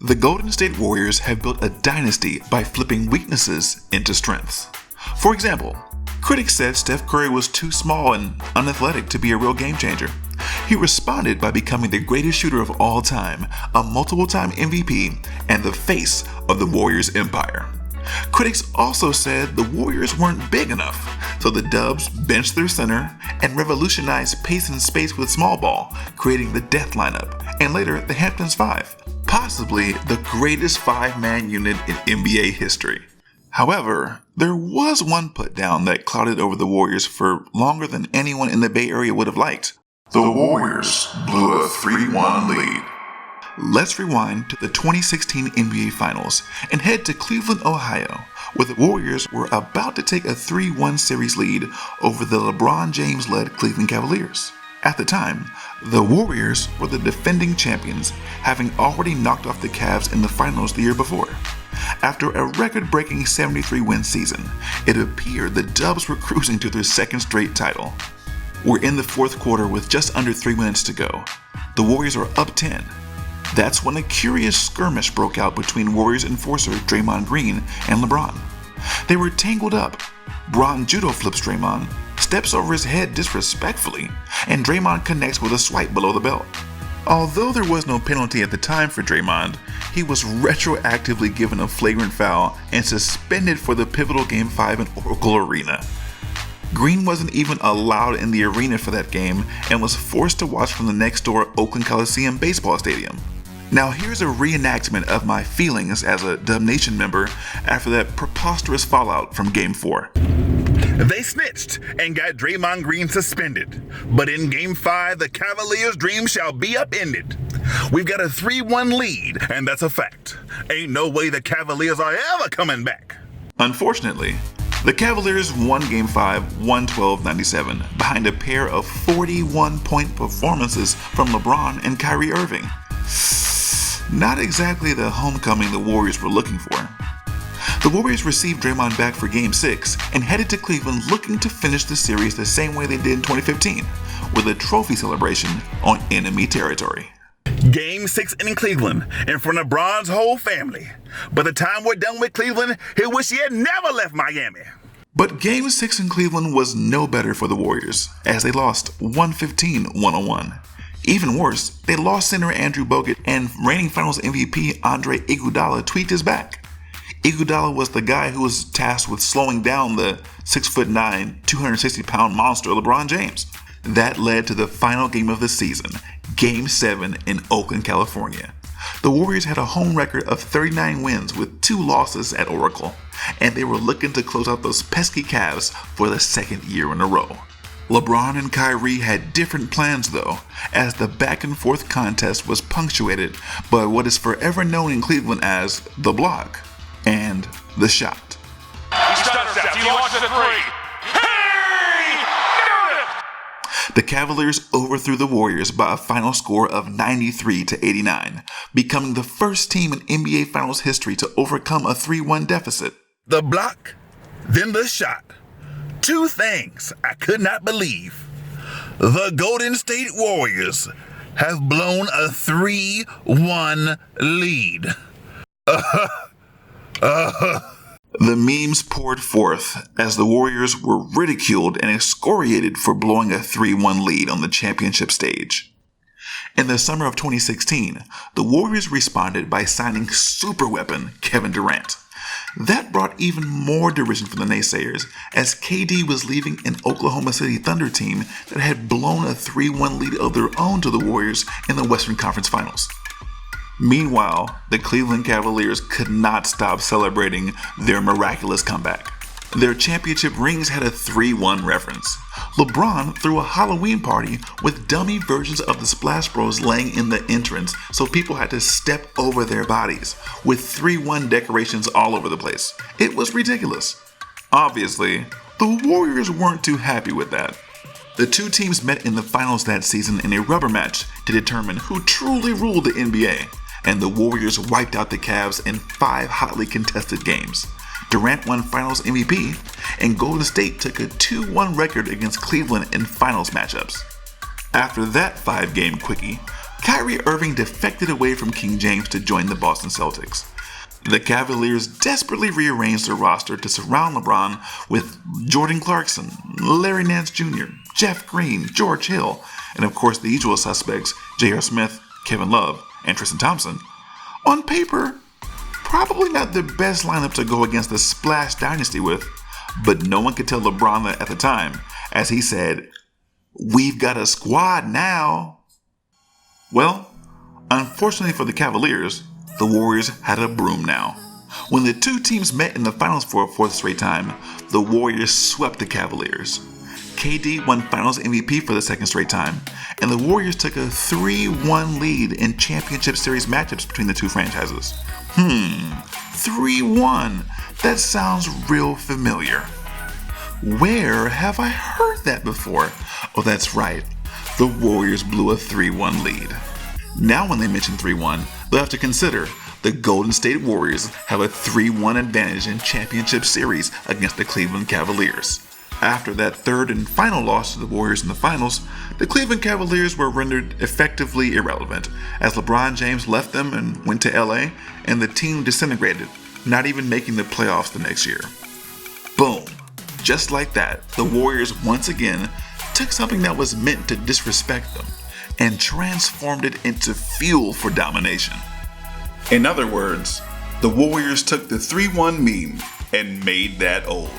The Golden State Warriors have built a dynasty by flipping weaknesses into strengths. For example, critics said Steph Curry was too small and unathletic to be a real game changer. He responded by becoming the greatest shooter of all time, a multiple-time MVP, and the face of the Warriors empire. Critics also said the Warriors weren't big enough, so the Dubs benched their center and revolutionized pace and space with small ball, creating the Death lineup, and later the Hamptons Five, possibly the greatest five-man unit in NBA history. However, there was one put-down that clouded over the Warriors for longer than anyone in the Bay Area would have liked. The Warriors blew a 3-1 lead. Let's rewind to the 2016 NBA Finals and head to Cleveland, Ohio, where the Warriors were about to take a 3-1 series lead over the LeBron James-led Cleveland Cavaliers. At the time, the Warriors were the defending champions, having already knocked off the Cavs in the finals the year before. After a record-breaking 73-win season, it appeared the Dubs were cruising to their second straight title. We're in the fourth quarter with just under 3 minutes to go. The Warriors are up 10. That's when a curious skirmish broke out between Warriors enforcer Draymond Green and LeBron. They were tangled up. Bron judo flips Draymond, steps over his head disrespectfully, and Draymond connects with a swipe below the belt. Although there was no penalty at the time for Draymond, he was retroactively given a flagrant foul and suspended for the pivotal Game 5 in Oracle Arena. Green wasn't even allowed in the arena for that game and was forced to watch from the next door Oakland Coliseum baseball stadium. Now here's a reenactment of my feelings as a Dub Nation member after that preposterous fallout from Game 4. They snitched and got Draymond Green suspended, but in Game 5 the Cavaliers' dream shall be upended. We've got a 3-1 lead, and that's a fact. Ain't no way the Cavaliers are ever coming back. Unfortunately, the Cavaliers won Game 5 112-97 behind a pair of 41-point performances from LeBron and Kyrie Irving. Not exactly the homecoming the Warriors were looking for. The Warriors received Draymond back for Game 6 and headed to Cleveland looking to finish the series the same way they did in 2015, with a trophy celebration on enemy territory. Game 6 in Cleveland, in front of Bron's whole family. By the time we're done with Cleveland, he'll wish he had never left Miami. But Game 6 in Cleveland was no better for the Warriors, as they lost 115-101. Even worse, they lost center Andrew Bogut, and reigning Finals MVP Andre Iguodala tweaked his back. Iguodala was the guy who was tasked with slowing down the 6'9", 260-pound monster LeBron James. That led to the final game of the season, Game 7 in Oakland, California. The Warriors had a home record of 39 wins with 2 losses at Oracle, and they were looking to close out those pesky Cavs for the second year in a row. LeBron and Kyrie had different plans though, as the back-and-forth contest was punctuated by what is forever known in Cleveland as the block and the shot. He stutter steps, he launches a three. The Cavaliers overthrew the Warriors by a final score of 93-89, becoming the first team in NBA Finals history to overcome a 3-1 deficit. The block, then the shot. 2 things I could not believe. The Golden State Warriors have blown a 3-1 lead. The memes poured forth as the Warriors were ridiculed and excoriated for blowing a 3-1 lead on the championship stage. In the summer of 2016, the Warriors responded by signing superweapon Kevin Durant. That brought even more derision from the naysayers, as KD was leaving an Oklahoma City Thunder team that had blown a 3-1 lead of their own to the Warriors in the Western Conference Finals. Meanwhile, the Cleveland Cavaliers could not stop celebrating their miraculous comeback. Their championship rings had a 3-1 reference. LeBron threw a Halloween party with dummy versions of the Splash Bros laying in the entrance, so people had to step over their bodies, with 3-1 decorations all over the place. It was ridiculous. Obviously, the Warriors weren't too happy with that. The 2 teams met in the finals that season in a rubber match to determine who truly ruled the NBA, and the Warriors wiped out the Cavs in 5 hotly contested games. Durant won Finals MVP, and Golden State took a 2-1 record against Cleveland in Finals matchups. After that 5-game quickie, Kyrie Irving defected away from King James to join the Boston Celtics. The Cavaliers desperately rearranged their roster to surround LeBron with Jordan Clarkson, Larry Nance Jr., Jeff Green, George Hill, and of course the usual suspects J.R. Smith, Kevin Love, and Tristan Thompson. On paper, probably not the best lineup to go against the Splash Dynasty with, but no one could tell LeBron that at the time, as he said, "We've got a squad now." Well, unfortunately for the Cavaliers, the Warriors had a broom now. When the two teams met in the finals for a fourth straight time, the Warriors swept the Cavaliers. KD won Finals MVP for the second straight time, and the Warriors took a 3-1 lead in championship series matchups between the two franchises. 3-1. That sounds real familiar. Where have I heard that before? Oh, that's right. The Warriors blew a 3-1 lead. Now when they mention 3-1, they'll have to consider the Golden State Warriors have a 3-1 advantage in championship series against the Cleveland Cavaliers. After that third and final loss to the Warriors in the finals, the Cleveland Cavaliers were rendered effectively irrelevant as LeBron James left them and went to LA, and the team disintegrated, not even making the playoffs the next year. Boom. Just like that, the Warriors once again took something that was meant to disrespect them and transformed it into fuel for domination. In other words, the Warriors took the 3-1 meme and made that old.